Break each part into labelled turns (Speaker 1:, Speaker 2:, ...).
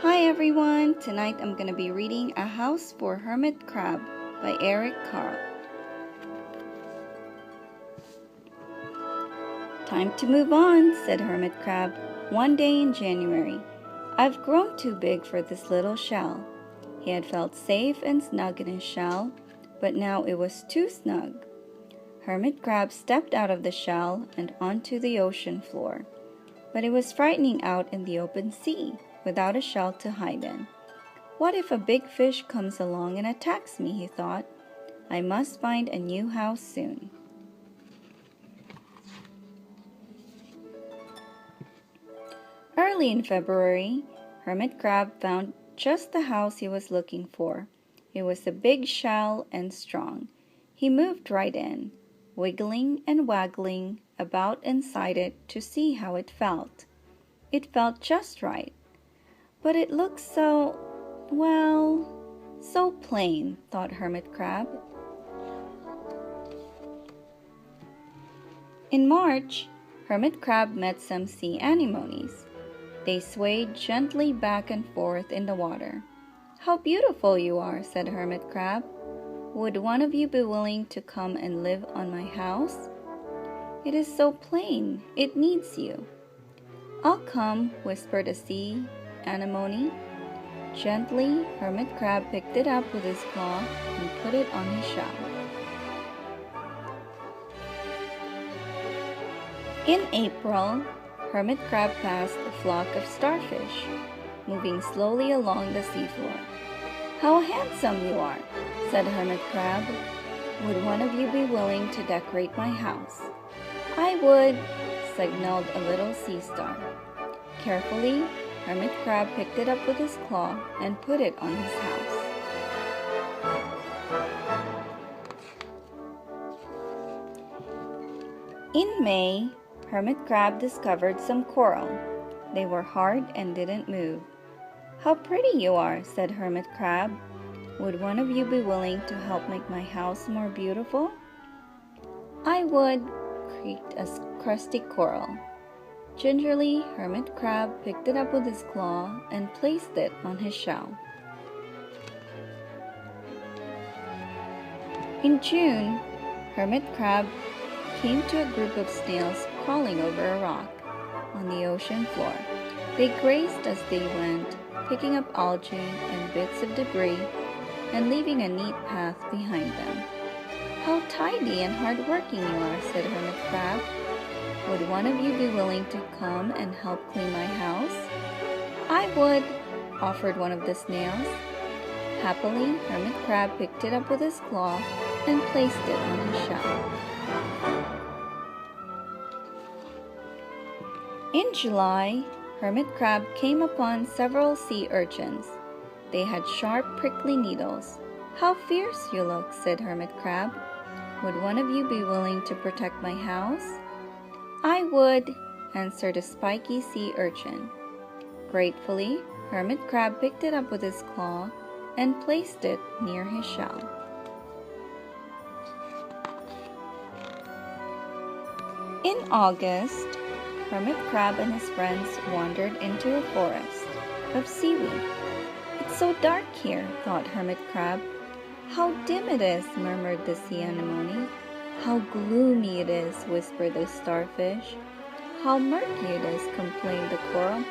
Speaker 1: Hi everyone! Tonight I'm going to be reading A House for Hermit Crab by Eric Carle. Time to move on, said Hermit Crab one day in January. I've grown too big for this little shell. He had felt safe and snug in his shell, but now it was too snug. Hermit Crab stepped out of the shell and onto the ocean floor, but it was frightening out in the open sea, without a shell to hide in. What if a big fish comes along and attacks me, he thought. I must find a new house soon. Early in February, Hermit Crab found just the house he was looking for. It was a big shell and strong. He moved right in, wiggling and waggling about inside it to see how it felt. It felt just right. But it looks so plain, thought Hermit Crab. In March, Hermit Crab met some sea anemones. They swayed gently back and forth in the water. How beautiful you are, said Hermit Crab. Would one of you be willing to come and live on my house? It is so plain, it needs you. I'll come, whispered a sea anemone. Gently, Hermit Crab picked it up with his claw and put it on his shell. In April, Hermit Crab passed a flock of starfish, moving slowly along the seafloor. How handsome you are, said Hermit Crab. Would one of you be willing to decorate my house? I would, signaled a little sea star. Carefully, Hermit Crab picked it up with his claw and put it on his house. In May, Hermit Crab discovered some coral. They were hard and didn't move. How pretty you are, said Hermit Crab. Would one of you be willing to help make my house more beautiful? I would, creaked a crusty coral. Gingerly, Hermit Crab picked it up with his claw and placed it on his shell. In June, Hermit Crab came to a group of snails crawling over a rock on the ocean floor. They grazed as they went, picking up algae and bits of debris and leaving a neat path behind them. How tidy and hard-working you are, said Hermit Crab. Would one of you be willing to come and help clean my house? I would, offered one of the snails. Happily, Hermit Crab picked it up with his claw and placed it on his shell. In July, Hermit Crab came upon several sea urchins. They had sharp, prickly needles. How fierce you look, said Hermit Crab. Would one of you be willing to protect my house? I would, answered a spiky sea urchin. Gratefully, Hermit Crab picked it up with his claw and placed it near his shell. In August, Hermit Crab and his friends wandered into a forest of seaweed. It's so dark here, thought Hermit Crab. How dim it is, murmured the sea anemone. How gloomy it is, whispered the starfish. How murky it is, complained the coral.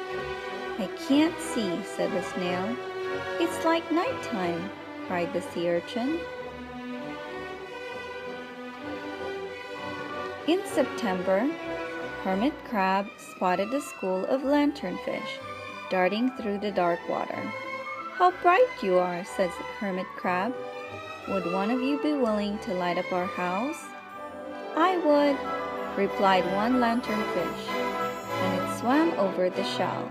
Speaker 1: I can't see, said the snail. It's like nighttime, cried the sea urchin. In September, Hermit Crab spotted a school of lanternfish darting through the dark water. How bright you are, said Hermit Crab. Would one of you be willing to light up our house? I would, replied one lanternfish, and it swam over the shell.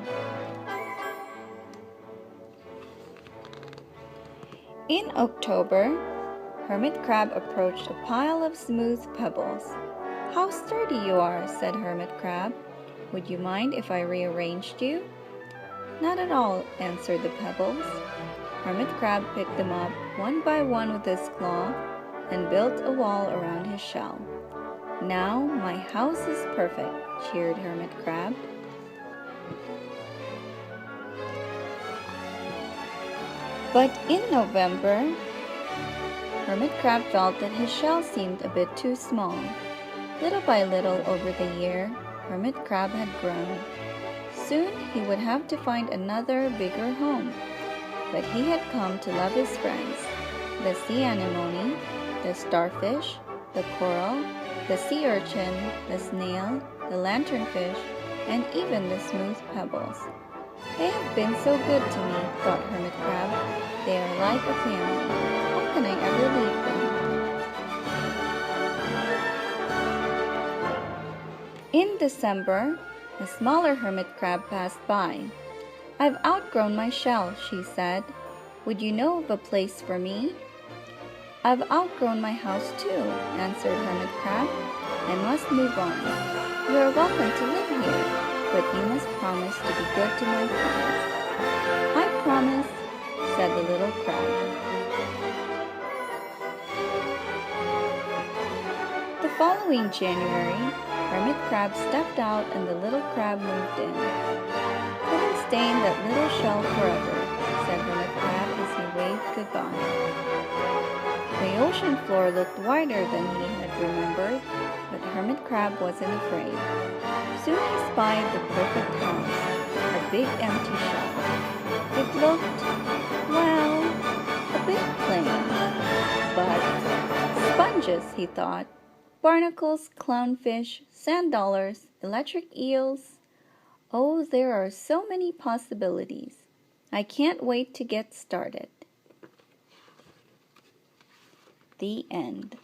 Speaker 1: In October, Hermit Crab approached a pile of smooth pebbles. How sturdy you are, said Hermit Crab. Would you mind if I rearranged you? Not at all, answered the pebbles. Hermit Crab picked them up one by one with his claw and built a wall around his shell. Now my house is perfect, cheered Hermit Crab. But in November, Hermit Crab felt that his shell seemed a bit too small. Little by little over the year, Hermit Crab had grown. Soon he would have to find another, bigger home. But he had come to love his friends, the sea anemone, the starfish, the coral, the sea urchin, the snail, the lanternfish, and even the smooth pebbles. They have been so good to me, thought Hermit Crab. They are like a family. How can I ever leave them? In December, a smaller hermit crab passed by. I've outgrown my shell, she said. Would you know of a place for me? I've outgrown my house too, answered Hermit Crab. I must move on. You are welcome to live here, but you must promise to be good to my friends. I promise, said the little crab. The following January, Hermit Crab stepped out and the little crab moved in. Couldn't stay in that little shell forever, said Hermit Crab as he waved goodbye. The ocean floor looked wider than he had remembered, but Hermit Crab wasn't afraid. Soon he spied the perfect house, a big empty shell. It looked, well, a bit plain. But sponges, he thought, barnacles, clownfish, sand dollars, electric eels. Oh, there are so many possibilities. I can't wait to get started. The end.